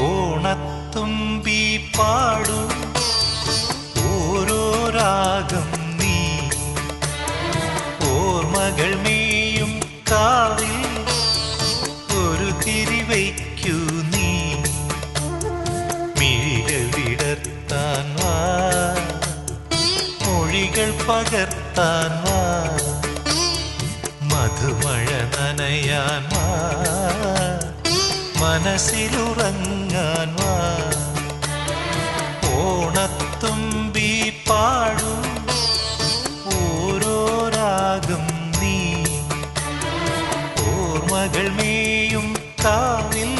ഓണത്തുമ്പി പാടൂ ഓരോ രാഗം നീ ഓർമ്മകൾ മേയും കാവിൽ ഒരു തിരിവയ്ക്കൂ നീ മിഴികൾ വിടർത്താൻ വാ മൊഴികൾ പകർത്താൻ വാ മധുമഴ നനയാൻ വാ മനസ്സിലുറങ്ങാൻ വാ ഓണത്തുമ്പി പാടൂ ഓരോ രാഗം നീ ഓർമ്മകൾ മേയും കാവിൽ